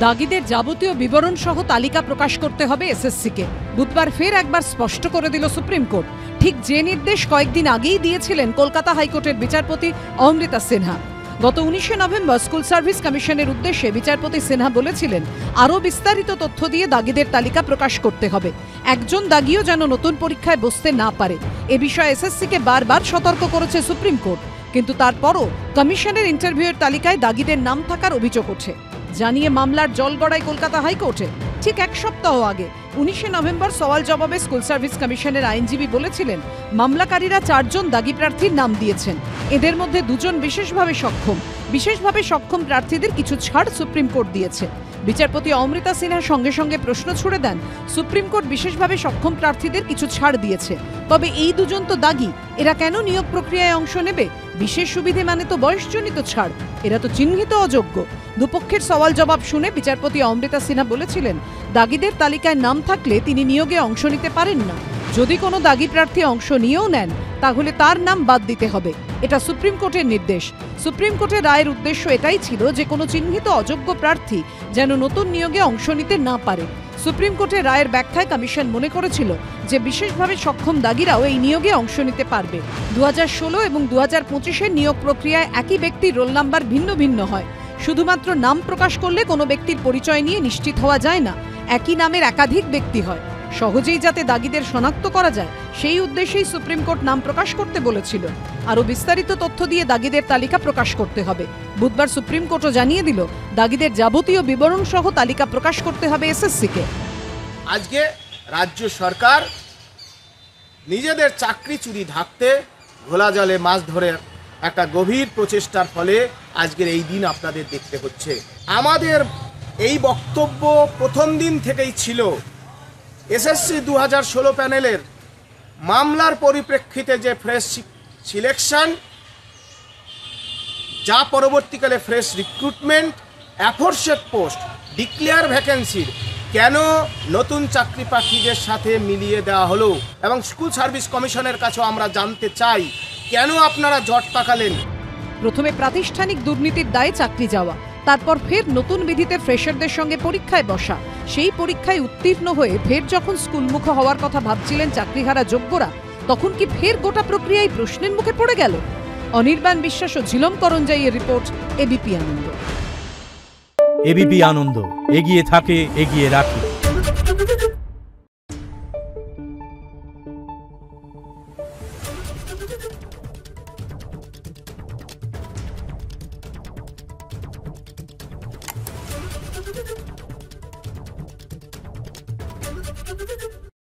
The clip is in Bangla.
দাগিদের যাবতীয় বিবরণ সহ তালিকা প্রকাশ করতে হবে এসএসসিকে। বুধবার ফের একবার স্পষ্ট করে দিল সুপ্রিম কোর্ট, ঠিক যে নির্দেশ কয়েকদিন আগেই দিয়েছিলেন কলকাতা হাইকোর্টের বিচারপতি অমৃতা সিনহা। গত 19শে নভেম্বর স্কুল সার্ভিস কমিশনের উদ্দেশ্যে বিচারপতি সিনহা বলেছিলেন, আরও বিস্তারিত তথ্য দিয়ে দাগিদের তালিকা প্রকাশ করতে হবে। একজন দাগিও যেন নতুন পরীক্ষায় বসতে না পারে, এ বিষয়ে এসএসসিকে বারবার সতর্ক করেছে সুপ্রিম কোর্ট। কিন্তু তারপরও কমিশনের ইন্টারভিউয়ের তালিকায় দাগিদের নাম থাকার অভিযোগ ওঠে, জানিয়ে মামলার জল গড়ায় কলকাতা হাইকোর্টে। ঠিক এক সপ্তাহ আগে 19শে নভেম্বর সওয়াল জবাবে স্কুল সার্ভিস কমিশনের আইনজীবী বলেছিলেন, মামলাকারীরা 4 জন দাগি প্রার্থীর নাম দিয়েছেন, এদের মধ্যে 2 জন বিশেষভাবে সক্ষম প্রার্থীদের কিছু ছাড় সুপ্রিম কোর্ট দিয়েছে। বিচারপতি অমৃতা সিনহা সঙ্গে সঙ্গে প্রশ্ন ছুড়ে দেন, সুপ্রিম কোর্ট বিশেষভাবে সক্ষম প্রার্থীদের কিছু ছাড় দিয়েছে, তবে এই 2 জন তো দাগি, এরা কেন নিয়োগ প্রক্রিয়ায় অংশ নেবে? বিশেষ সুবিধে মানে তো বয়সজনিত ছাড়, এরা তো চিহ্নিত অযোগ্য। দুপক্ষের সওয়াল জবাব শুনে বিচারপতি অমৃতা সিনহা বলেছিলেন, দাগিদের তালিকায় নাম থাকলে তিনি নিয়োগে অংশ নিতে পারেন না। যদি কোনো দাগি প্রার্থী অংশ নিয়েও নেন, তাহলে তার নাম বাদ দিতে হবে, এটা সুপ্রিম কোর্টের নির্দেশ। সুপ্রিম কোর্টের রায়ের উদ্দেশ্য এটাই ছিল যে কোনো চিহ্নিত অযোগ্য প্রার্থী যেন নতুন নিয়োগে অংশ নিতে না পারে। সুপ্রিম কোর্টের রায়ের ব্যাখ্যায় কমিশন মনে করেছিল যে বিশেষভাবে সক্ষম দাগিরাও এই নিয়োগে অংশ নিতে পারবে। 2016 এবং 2025-এর নিয়োগ প্রক্রিয়ায় একই ব্যক্তির রোল নাম্বার ভিন্ন ভিন্ন হয়। শুধুমাত্র নাম প্রকাশ করলে কোনো ব্যক্তির পরিচয় নিয়ে নিশ্চিত হওয়া যায় না, একই নামের একাধিক ব্যক্তি হয়। সহজেই যাতে দাগিদের শনাক্ত করা যায়, সেই উদ্দেশ্যেই সুপ্রিম কোর্ট নাম প্রকাশ করতে বলেছিল। আরও বিস্তারিত তথ্য দিয়ে দাগিদের তালিকা প্রকাশ করতে হবে। বুধবার সুপ্রিম কোর্টও জানিয়ে দিল, দাগিদের যাবতীয় বিবরণ সহ তালিকা প্রকাশ করতে হবে এসএসসিকে। আজকে রাজ্য সরকার নিজেদের চাকরি চুরি ঢাকতে ঘোলা জলে মাছ ধরে একটা গভীর প্রচেষ্টার ফলে আজকের এই দিন আপনাদের দেখতে হচ্ছে। আমাদের এই বক্তব্য প্রথম দিন থেকেই ছিল, এসএসসি 2016 প্যানেলের মামলার পরিপ্রেক্ষিতে যে ফ্রেশ সিলেকশন, যা পরবর্তীকালে ফ্রেশ রিক্রুটমেন্ট, অ্যাফোরশেড পোস্ট, ডিক্লেয়ার ভ্যাকেন্সির কেন নতুন চাকরি প্রার্থীদের সাথে মিলিয়ে দেওয়া হলো, এবং স্কুল সার্ভিস কমিশনের কাছেও আমরা জানতে চাই কেন আপনারা জট পাকালেন। প্রথমে প্রাতিষ্ঠানিক দুর্নীতির দায়ে চাকরি যাওয়া, তারপর ফের নতুন বিধিতে ফ্রেশারদের সঙ্গে পরীক্ষায় বসা, সেই পরীক্ষায় উত্তীর্ণ হয়ে ফের যখন স্কুলমুখ হওয়ার কথা ভাবছিলেন চাকরিহারা যোগ্যরা, তখন কি ফের গোটা প্রক্রিয়ায় প্রশ্নের মুখে পড়ে গেল? অনির্বাণ বিশ্বাস ও ঝিলম করঞ্জাইয়ের রিপোর্ট, এবিপি আনন্দ। এবিপি আনন্দ, এগিয়ে থাকে, এগিয়ে রাখে।